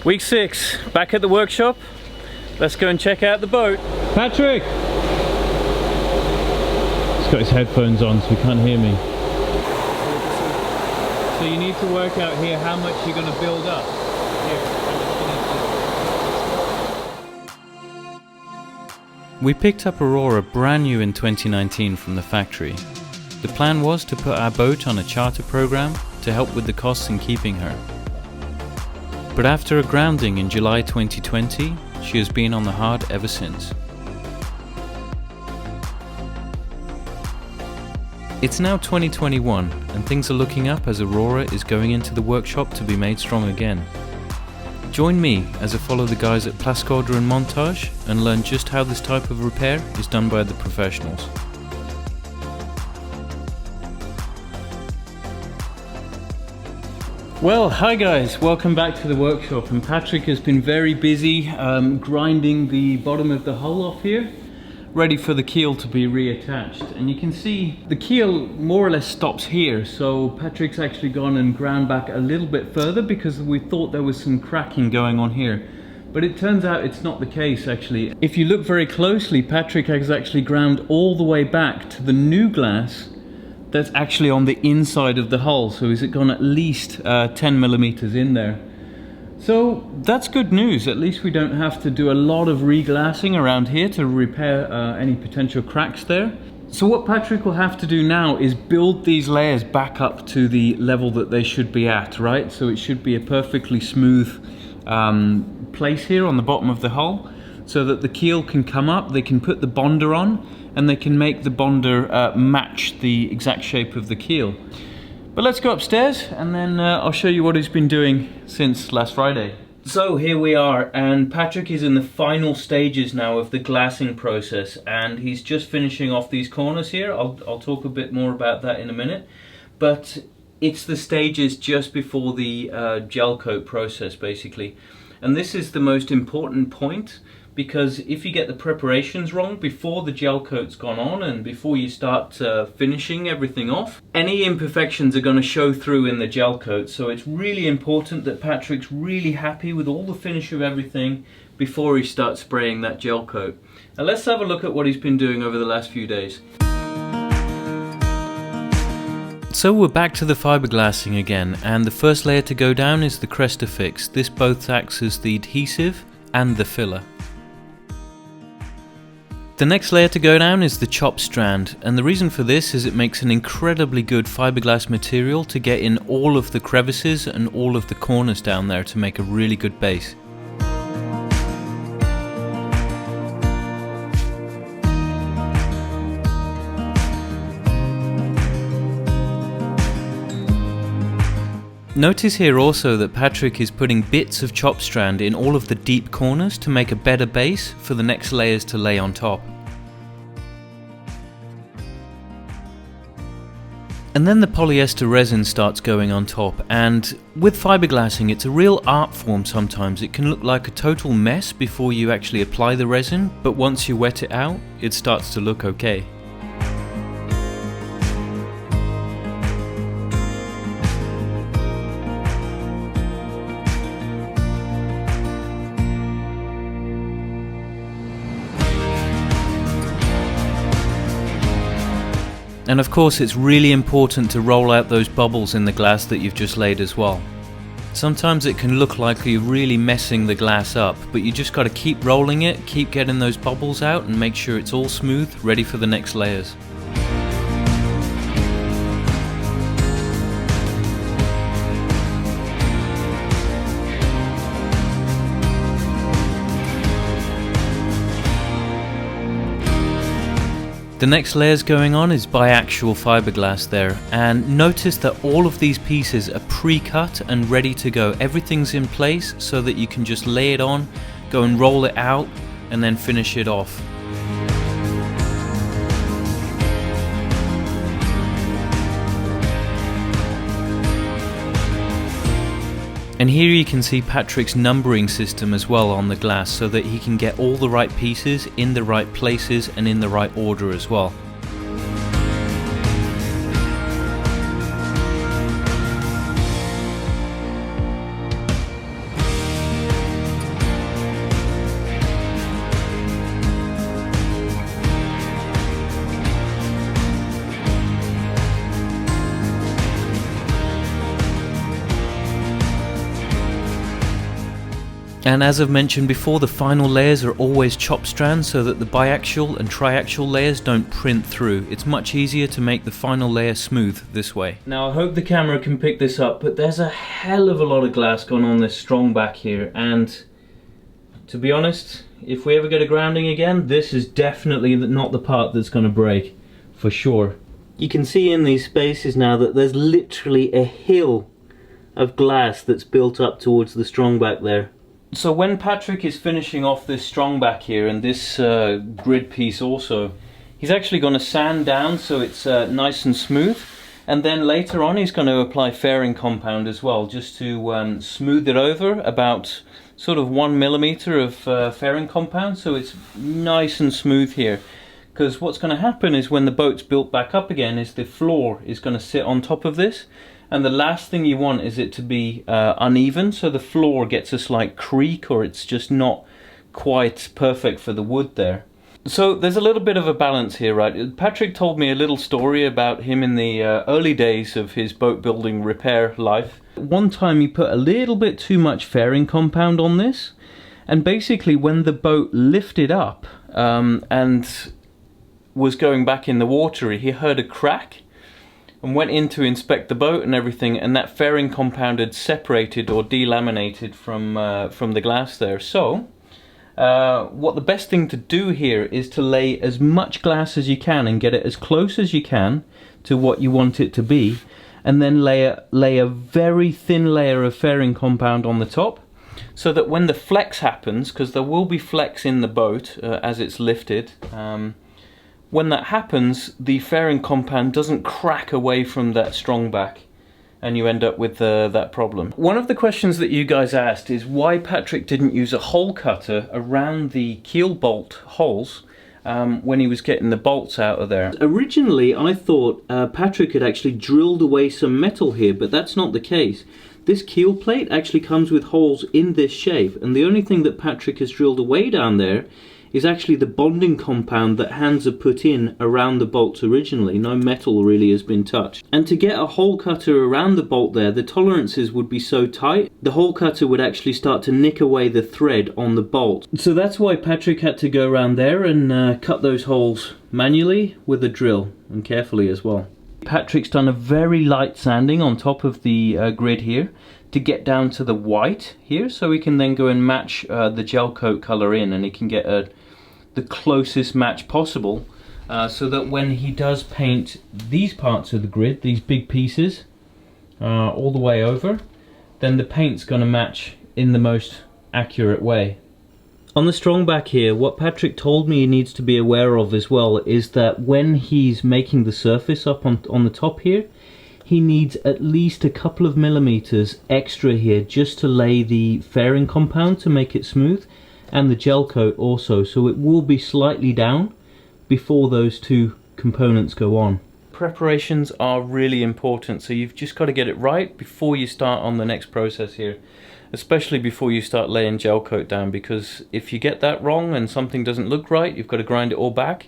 Week 6, back at the workshop. Let's go and check out the boat. Patrick! He's got his headphones on so he can't hear me. So you need to work out here how much you're going to build up. We picked up Aurora brand new in 2019 from the factory. The plan was to put our boat on a charter program to help with the costs in keeping her. But after a grounding in July 2020, she has been on the hard ever since. It's now 2021 and things are looking up as Aurora is going into the workshop to be made strong again. Join me as I follow the guys at Plastskador and Montage and learn just how this type of repair is done by the professionals. Well, hi guys, welcome back to the workshop, and Patrick has been very busy grinding the bottom of the hull off here, ready for the keel to be reattached. And you can see the keel more or less stops here, so Patrick's actually gone and ground back a little bit further because we thought there was some cracking going on here. But it turns out it's not the case actually. If you look very closely, Patrick has actually ground all the way back to the new glass that's actually on the inside of the hull, so he's gone at least 10 millimeters in there. So that's good news. At least we don't have to do a lot of reglassing around here to repair any potential cracks there. So what Patrick will have to do now is build these layers back up to the level that they should be at, right? So it should be a perfectly smooth place here on the bottom of the hull, so that the keel can come up, they can put the bonder on, and they can make the bonder match the exact shape of the keel. But let's go upstairs and then I'll show you what he's been doing since last Friday. So here we are, and Patrick is in the final stages now of the glassing process, and he's just finishing off these corners here. I'll talk a bit more about that in a minute, but it's the stages just before the gel coat process basically. And this is the most important point, because if you get the preparations wrong before the gel coat's gone on and before you start finishing everything off, any imperfections are going to show through in the gel coat. So it's really important that Patrick's really happy with all the finish of everything before he starts spraying that gel coat. Now let's have a look at what he's been doing over the last few days. So we're back to the fiberglassing again, and the first layer to go down is the Cresta Fix. This both acts as the adhesive and the filler. The next layer to go down is the chop strand, and the reason for this is it makes an incredibly good fiberglass material to get in all of the crevices and all of the corners down there to make a really good base. Notice here also that Patrick is putting bits of chop strand in all of the deep corners to make a better base for the next layers to lay on top. And then the polyester resin starts going on top, and with fiberglassing it's a real art form sometimes. It can look like a total mess before you actually apply the resin, but once you wet it out, it starts to look okay. And of course it's really important to roll out those bubbles in the glass that you've just laid as well. Sometimes it can look like you're really messing the glass up, but you just got to keep rolling it, keep getting those bubbles out and make sure it's all smooth, ready for the next layers. The next layers going on is biaxial fiberglass there, and notice that all of these pieces are pre-cut and ready to go. Everything's in place so that you can just lay it on, go and roll it out and then finish it off. And here you can see Patrick's numbering system as well on the glass, so that he can get all the right pieces in the right places and in the right order as well. And as I've mentioned before, the final layers are always chop strands so that the biaxial and triaxial layers don't print through. It's much easier to make the final layer smooth this way. Now I hope the camera can pick this up, but there's a hell of a lot of glass gone on this strong back here, and to be honest, if we ever get a grounding again, this is definitely not the part that's going to break, for sure. You can see in these spaces now that there's literally a hill of glass that's built up towards the strong back there. So when Patrick is finishing off this strong back here and this grid piece also, he's actually going to sand down so it's nice and smooth, and then later on he's going to apply fairing compound as well, just to smooth it over, about sort of 1 millimeter of fairing compound, so it's nice and smooth here. Because what's going to happen is when the boat's built back up again is the floor is going to sit on top of this, and the last thing you want is it to be uneven, so the floor gets a slight creak, or it's just not quite perfect for the wood there. So there's a little bit of a balance here, right? Patrick told me a little story about him in the early days of his boat building repair life. One time he put a little bit too much fairing compound on this, and basically when the boat lifted up and was going back in the water, he heard a crack and went in to inspect the boat and everything, and that fairing compound had separated or delaminated from the glass there. So what the best thing to do here is to lay as much glass as you can and get it as close as you can to what you want it to be, and then lay a very thin layer of fairing compound on the top, so that when the flex happens, because there will be flex in the boat as it's lifted, when that happens, the fairing compound doesn't crack away from that strong back, and you end up with that problem. One of the questions that you guys asked is why Patrick didn't use a hole cutter around the keel bolt holes when he was getting the bolts out of there. Originally I thought Patrick had actually drilled away some metal here, but that's not the case. This keel plate actually comes with holes in this shape, and the only thing that Patrick has drilled away down there is actually the bonding compound that hands have put in around the bolts originally. No metal really has been touched. And to get a hole cutter around the bolt there, the tolerances would be so tight, the hole cutter would actually start to nick away the thread on the bolt. So that's why Patrick had to go around there and cut those holes manually with a drill, and carefully as well. Patrick's done a very light sanding on top of the grid here to get down to the white here, so we can then go and match the gel coat color in, and he can get the closest match possible, so that when he does paint these parts of the grid, these big pieces, all the way over, then the paint's going to match in the most accurate way. On the strong back here, what Patrick told me he needs to be aware of as well is that when he's making the surface up on the top here, he needs at least a couple of millimeters extra here just to lay the fairing compound to make it smooth, and the gel coat also, so it will be slightly down before those two components go on. Preparations are really important, so you've just got to get it right before you start on the next process here, especially before you start laying gel coat down, because if you get that wrong and something doesn't look right, you've got to grind it all back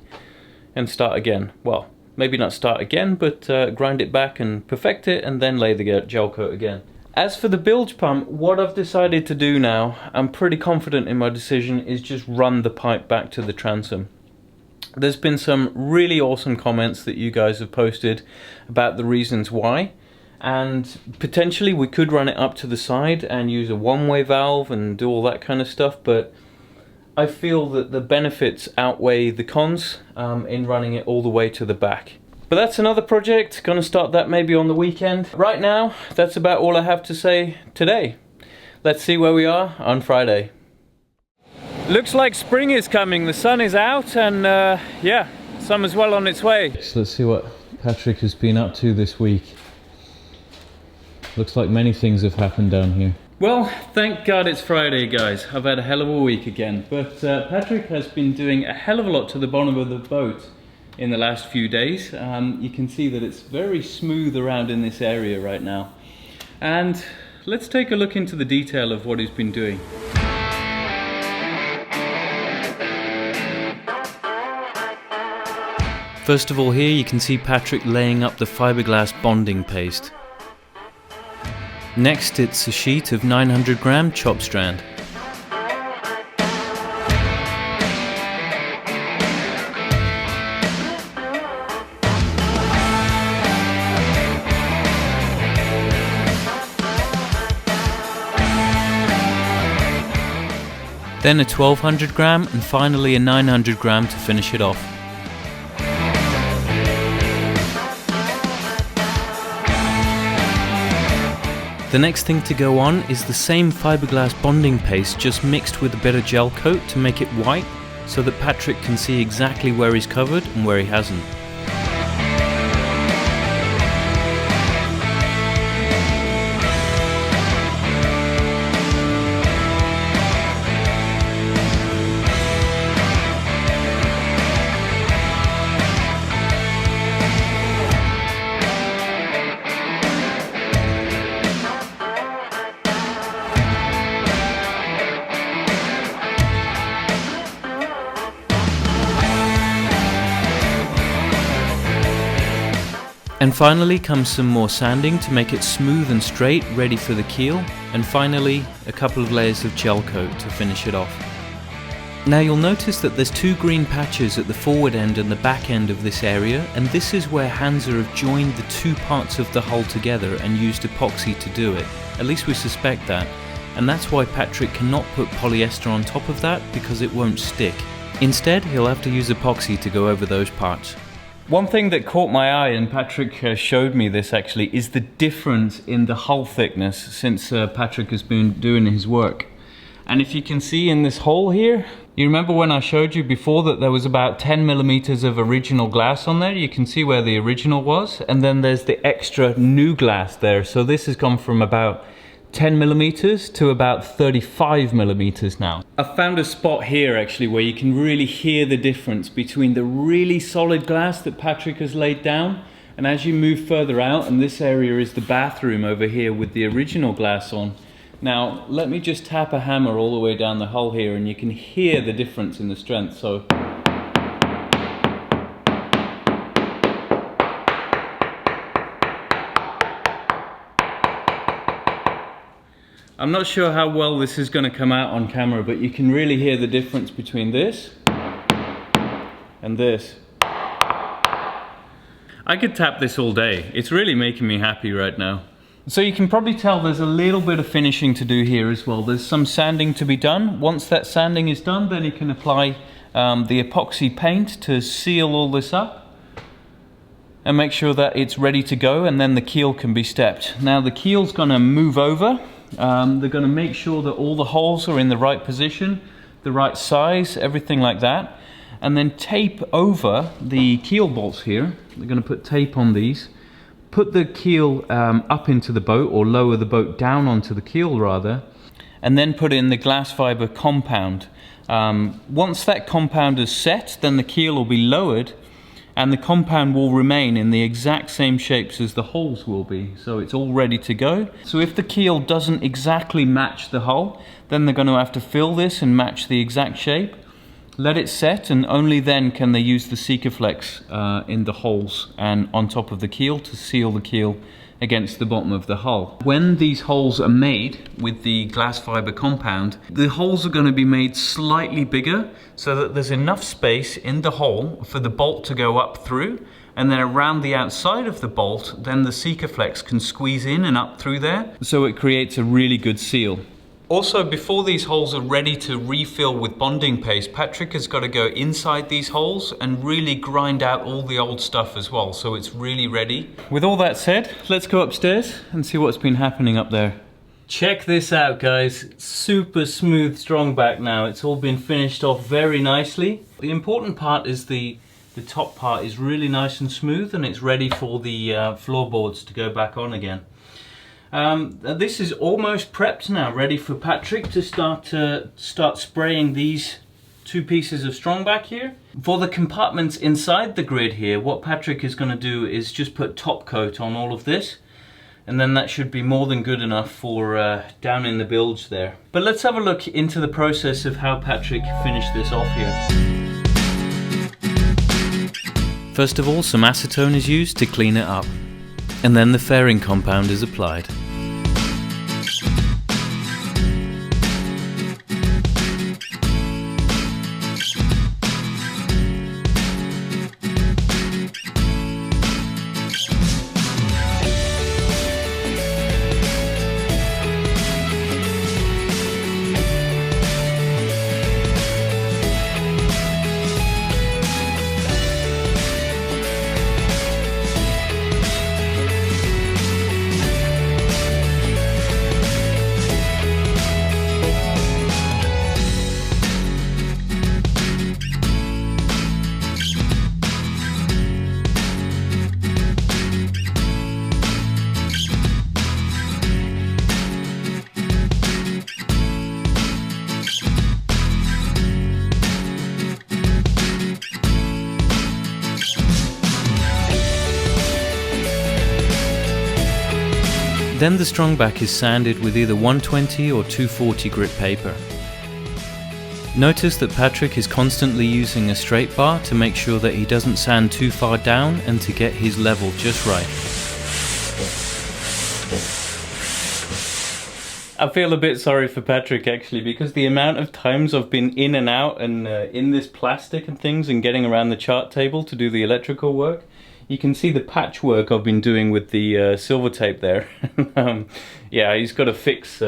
and start again. Well, maybe not start again, but grind it back and perfect it, and then lay the gel coat again. As for the bilge pump, what I've decided to do now, I'm pretty confident in my decision, is just run the pipe back to the transom. There's been some really awesome comments that you guys have posted about the reasons why, and potentially we could run it up to the side and use a one-way valve and do all that kind of stuff, but I feel that the benefits outweigh the cons in running it all the way to the back. But that's another project, gonna start that maybe on the weekend. Right now, that's about all I have to say today. Let's see where we are on Friday. Looks like spring is coming, the sun is out, and yeah, summer's well on its way. So let's see what Patrick has been up to this week. Looks like many things have happened down here. Well, thank God it's Friday, guys. I've had a hell of a week again. But Patrick has been doing a hell of a lot to the bottom of the boat in the last few days. You can see that it's very smooth around in this area right now. And let's take a look into the detail of what he's been doing. First of all, here you can see Patrick laying up the fiberglass bonding paste. Next, it's a sheet of 900 gram chop strand. then a 1200 gram, and finally a 900 gram to finish it off. The next thing to go on is the same fiberglass bonding paste, just mixed with a bit of gel coat to make it white, so that Patrick can see exactly where he's covered and where he hasn't. And finally comes some more sanding to make it smooth and straight, ready for the keel, and finally a couple of layers of gel coat to finish it off. Now you'll notice that there's two green patches at the forward end and the back end of this area, and this is where Hansa have joined the two parts of the hull together and used epoxy to do it. At least we suspect that, and that's why Patrick cannot put polyester on top of that, because it won't stick. Instead, he'll have to use epoxy to go over those parts. One thing that caught my eye, and Patrick showed me this actually, is the difference in the hull thickness since Patrick has been doing his work. And if you can see in this hole here, you remember when I showed you before that there was about 10 millimeters of original glass on there? You can see where the original was, and then there's the extra new glass there. So this has gone from about 10 millimeters to about 35 millimeters now. I found a spot here actually where you can really hear the difference between the really solid glass that Patrick has laid down, and as you move further out, and this area is the bathroom over here with the original glass on. Now let me just tap a hammer all the way down the hull here and you can hear the difference in the strength. So I'm not sure how well this is going to come out on camera, but you can really hear the difference between this and this. I could tap this all day. It's really making me happy right now. So you can probably tell there's a little bit of finishing to do here as well. There's some sanding to be done. Once that sanding is done, then you can apply the epoxy paint to seal all this up and make sure that it's ready to go, and then the keel can be stepped. Now the keel's going to move over. They're going to make sure that all the holes are in the right position, the right size, everything like that, and then tape over the keel bolts here. They're going to put tape on these, put the keel up into the boat, or lower the boat down onto the keel rather, and then put in the glass fiber compound. Once that compound is set, then the keel will be lowered and the compound will remain in the exact same shapes as the holes will be. So it's all ready to go. So if the keel doesn't exactly match the hull, then they're going to have to fill this and match the exact shape, let it set, and only then can they use the Sikaflex in the holes and on top of the keel to seal the keel against the bottom of the hull. When these holes are made with the glass fiber compound, the holes are going to be made slightly bigger so that there's enough space in the hole for the bolt to go up through, and then around the outside of the bolt, then the Sikaflex can squeeze in and up through there, so it creates a really good seal. Also, before these holes are ready to refill with bonding paste, Patrick has got to go inside these holes and really grind out all the old stuff as well, so it's really ready. With all that said, let's go upstairs and see what's been happening up there. Check this out, guys. Super smooth strong back now. It's all been finished off very nicely. The important part is the top part is really nice and smooth, and it's ready for the floorboards to go back on again. This is almost prepped now, ready for Patrick to start spraying these two pieces of strong back here. For the compartments inside the grid here, what Patrick is going to do is just put top coat on all of this, and then that should be more than good enough for down in the bilge there. But let's have a look into the process of how Patrick finished this off here. First of all, some acetone is used to clean it up, and then the fairing compound is applied. Then the strongback is sanded with either 120 or 240 grit paper. Notice that Patrick is constantly using a straight bar to make sure that he doesn't sand too far down and to get his level just right. I feel a bit sorry for Patrick actually, because the amount of times I've been in and out and in this plastic and things and getting around the chart table to do the electrical work. You can see the patchwork I've been doing with the silver tape there. Yeah, he's got to fix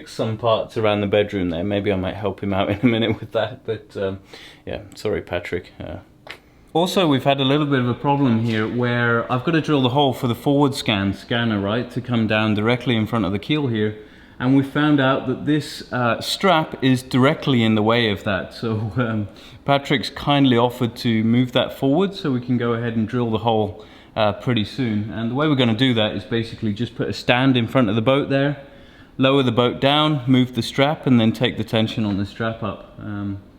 some parts around the bedroom there. Maybe I might help him out in a minute with that, but yeah, sorry Patrick. Also, we've had a little bit of a problem here where I've got to drill the hole for the forward scanner, right, to come down directly in front of the keel here. And we found out that this strap is directly in the way of that. So Patrick's kindly offered to move that forward so we can go ahead and drill the hole pretty soon. And the way we're going to do that is basically just put a stand in front of the boat there, lower the boat down, move the strap, and then take the tension on the strap up.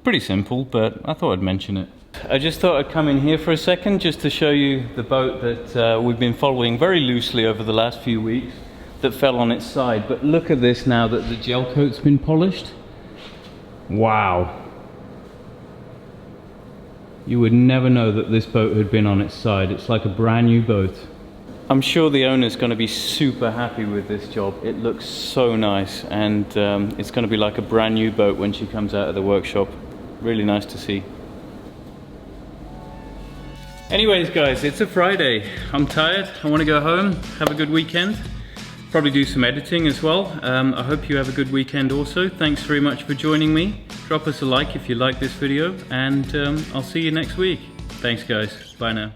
Pretty simple, but I thought I'd mention it. I just thought I'd come in here for a second just to show you the boat that we've been following very loosely over the last few weeks, that fell on its side. But look at this now that the gel coat's been polished. Wow. You would never know that this boat had been on its side. It's like a brand new boat. I'm sure the owner's going to be super happy with this job. It looks so nice, and it's going to be like a brand new boat when she comes out of the workshop. Really nice to see. Anyways guys, it's a Friday. I'm tired. I want to go home, have a good weekend. Probably do some editing as well. I hope you have a good weekend also. Thanks very much for joining me. Drop us a like if you like this video, and I'll see you next week. Thanks guys, bye now.